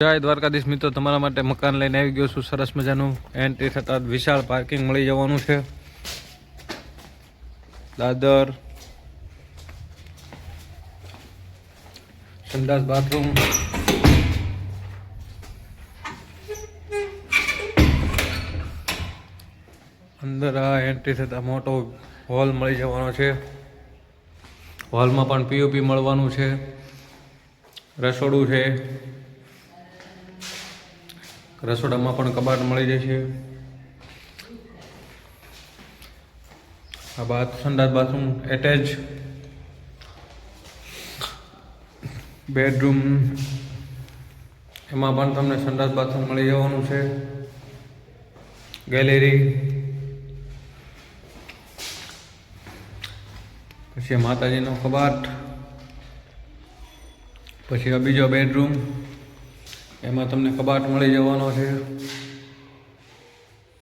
જય દ્વારકાધીશ મિત્રો, તમારા માટે મકાન લઈને આવી ગયો છું. સરસ મજાનું એન્ટ્રી થતાં વિશાળ પાર્કિંગ મળી જવાનું છે. દાદર, સંડાસ, બાથરૂમ, અંદર આ એન્ટ્રી થતાં મોટો હોલ મળી જવાનો છે. હોલમાં પણ પીઓપી મળવાનું છે. રસોડું છે, રસોડામાં પણ કબાટ મળી જશે. આ સંડાસ બાથરૂમ એટેચ, બેડરૂમ એમાં પણ તમને સંડાસ બાથરૂમ મળી જવાનું છે. ગેલેરી, પછી માતાજીનો કબાટ, પછી આ બીજો બેડરૂમ, એમાં તમને કબાટ મળી જવાનો છે.